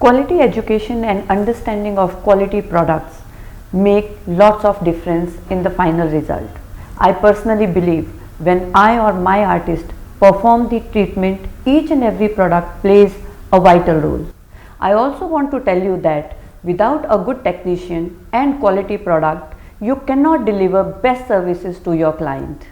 Quality education and understanding of quality products make lots of difference in the final result. I personally believe when I or my artist perform the treatment, each and every product plays a vital role. I also want to tell you that without a good technician and quality product, you cannot deliver best services to your client.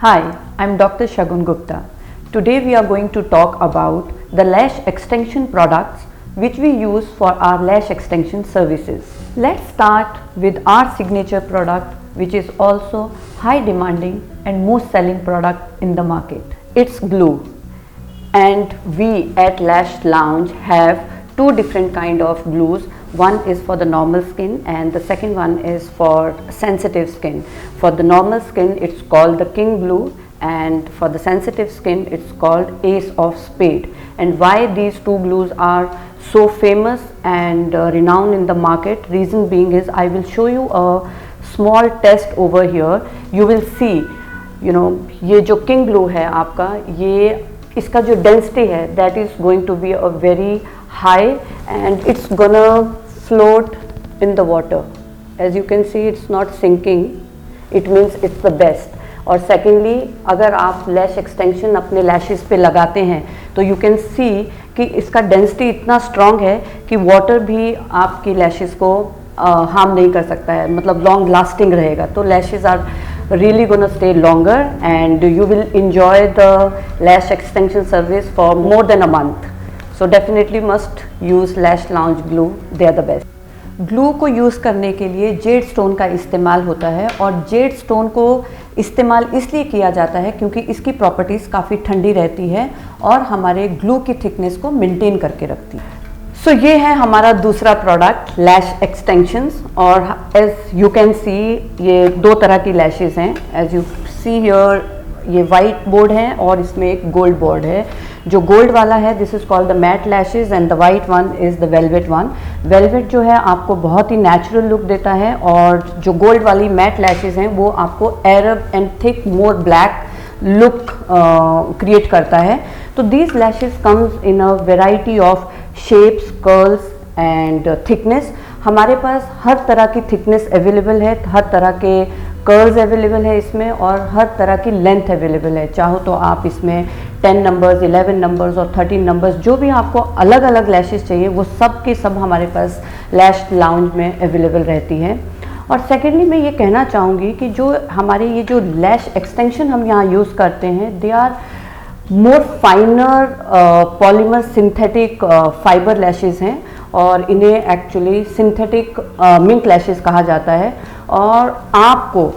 Hi, I'm Dr. Shagun Gupta. Today we are going to talk about the lash extension products which we use for our lash extension services. Let's start with our signature product, which is also high demanding and most selling product in the market. It's glue, and we at Lash Lounge have two different kind of glues. One is for the normal skin and the second one is for sensitive skin. For the normal skin it's called the King Glue, and for the sensitive skin it's called Ace of Spade. And why these two glues are so famous and renowned in the market, reason being is I will show you a small test over here. You will see, ये जो King Glue है आपका, ये इसका जो density है that is going to be a very high and it's gonna float in the water. As you can see, it's not sinking. It means it's the best. और secondly, अगर आप lash extension अपने lashes पे लगाते हैं तो you can see कि इसका density इतना strong है कि water भी आपकी lashes को harm नहीं कर सकता है, मतलब long lasting रहेगा. तो lashes are really gonna stay longer and you will enjoy the lash extension service for more than a month. So definitely must use Lash Lounge glue, they are the best. Glue को use करने के लिए Z stone का इस्तेमाल होता है, और Z stone को इस्तेमाल इसलिए किया जाता है क्योंकि इसकी प्रॉपर्टीज़ काफ़ी ठंडी रहती है और हमारे ग्लू की थिकनेस को मेंटेन करके रखती है. सो ये है हमारा दूसरा प्रोडक्ट, लैश एक्सटेंशंस. और एज यू कैन सी ये दो तरह की लैशेज़ हैं. एज यू सी हियर ये वाइट बोर्ड है और इसमें एक गोल्ड बोर्ड है. जो गोल्ड वाला है this is called the matte lashes and the white one is the velvet one. Velvet जो है आपको बहुत ही नेचुरल लुक देता है, और जो गोल्ड वाली मैट लैशेज हैं वो आपको Arab and thick more black look create करता है. तो these lashes comes in a variety of shapes, curls and thickness. हमारे पास हर तरह की थिकनेस अवेलेबल है, हर तरह के कर्ल्स अवेलेबल है इसमें, और हर तरह की लेंथ अवेलेबल है. चाहो तो आप इसमें 10 नंबर्स, 11 नंबर्स और 13 नंबर्स, जो भी आपको अलग अलग लैशेस चाहिए वो सब के सब हमारे पास लैश लाउंज में अवेलेबल रहती है. और सेकेंडली मैं ये कहना चाहूँगी कि जो हमारे ये जो लैश एक्सटेंशन हम यहाँ यूज़ करते हैं, they are more finer polymer synthetic fibre lashes हैं, और इन्हें एक्चुअली सिंथेटिक मिंक लैशेज कहा जाता है. और आपको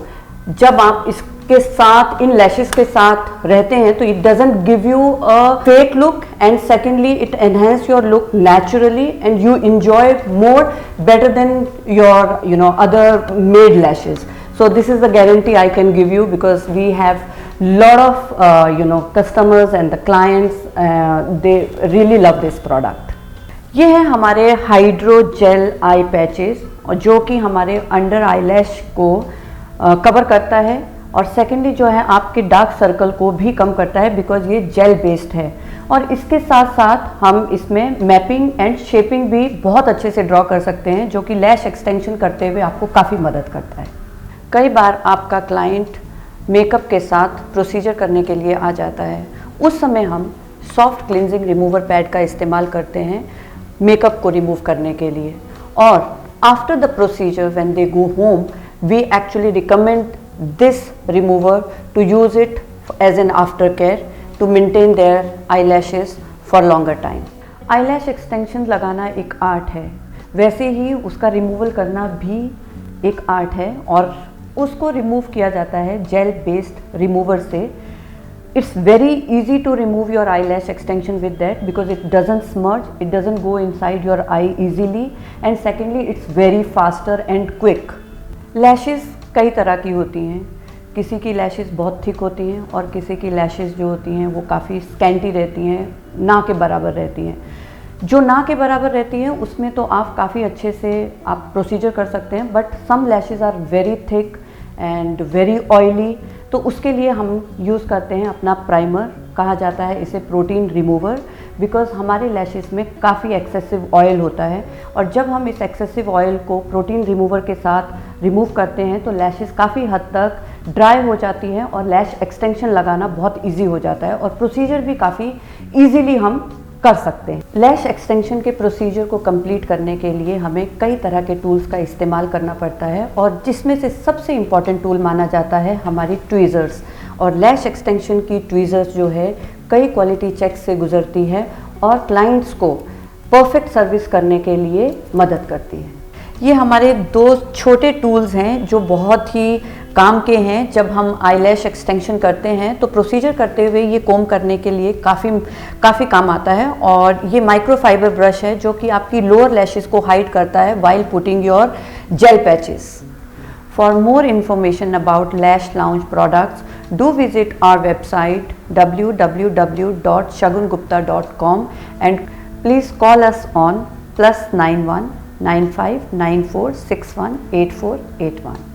जब आप इसके साथ, इन लैशेज के साथ रहते हैं तो it doesn't give you a fake look, and secondly it enhance your look naturally and you enjoy more better than your other made lashes. So this is the guarantee I can give you, because we have lot of customers and the clients, they really love this product. ये है हमारे hydro jail आई patches, और जो कि हमारे under आई लैश को cover करता है, और सेकेंडली जो है आपके डार्क सर्कल को भी कम करता है बिकॉज ये जेल बेस्ड है. और इसके साथ साथ हम इसमें मैपिंग एंड शेपिंग भी बहुत अच्छे से ड्रॉ कर सकते हैं, जो कि लैश एक्सटेंशन करते हुए आपको काफ़ी मदद करता है. कई बार आपका क्लाइंट मेकअप के साथ प्रोसीजर करने के लिए आ जाता है, उस समय हम सॉफ्ट क्लिनजिंग रिमूवर पैड का इस्तेमाल करते हैं मेकअप को रिमूव करने के लिए. और after the procedure when they go home, we actually recommend this remover to use it as an after care to maintain their eye lashes for longer time. Eye lash extension लगाना एक art है, वैसे ही उसका removal करना भी एक art है, और उसको रिमूव किया जाता है जेल बेस्ड रिमूवर से. It's very easy to remove your eyelash extension with that because it doesn't smudge, it doesn't go inside your eye easily, and secondly it's very faster and quick. Lashes कई तरह की होती हैं. किसी की lashes बहुत thick होती हैं और किसी की लैशेस जो होती हैं वो काफ़ी स्कैंटी रहती हैं, ना के बराबर रहती हैं। जो ना के बराबर रहती हैं उसमें तो आप काफ़ी अच्छे से आप प्रोसीजर कर सकते हैं, but some lashes are very thick and very oily, तो उसके लिए हम यूज़ करते हैं अपना प्राइमर, कहा जाता है इसे प्रोटीन रिमूवर, बिकॉज हमारे लैशेस में काफ़ी एक्सेसिव ऑयल होता है और जब हम इस एक्सेसिव ऑयल को प्रोटीन रिमूवर के साथ रिमूव करते हैं तो लैशेस काफ़ी हद तक ड्राई हो जाती हैं और लैश एक्सटेंशन लगाना बहुत ईजी हो जाता है और प्रोसीजर भी काफ़ी ईजीली हम कर सकते हैं। लैश एक्सटेंशन के प्रोसीजर को कंप्लीट करने के लिए हमें कई तरह के टूल्स का इस्तेमाल करना पड़ता है और जिसमें से सबसे इम्पॉर्टेंट टूल माना जाता है हमारी ट्वीज़र्स। और लैश एक्सटेंशन की ट्वीज़र्स जो है कई क्वालिटी चेक से गुजरती है और क्लाइंट्स को परफेक्ट सर्विस करने के लिए मदद करती है। ये हमारे दो छोटे टूल्स हैं जो बहुत ही काम के हैं। जब हम आईलैश एक्सटेंशन करते हैं तो प्रोसीजर करते हुए ये कोम करने के लिए काफ़ी काम आता है। और ये माइक्रोफाइबर ब्रश है जो कि आपकी लोअर लैशेस को हाइड करता है while putting your gel patches. For more information about Lash Lounge products, do visit our website www.shagungupta.com and please call us on +91 95 94 61 8481.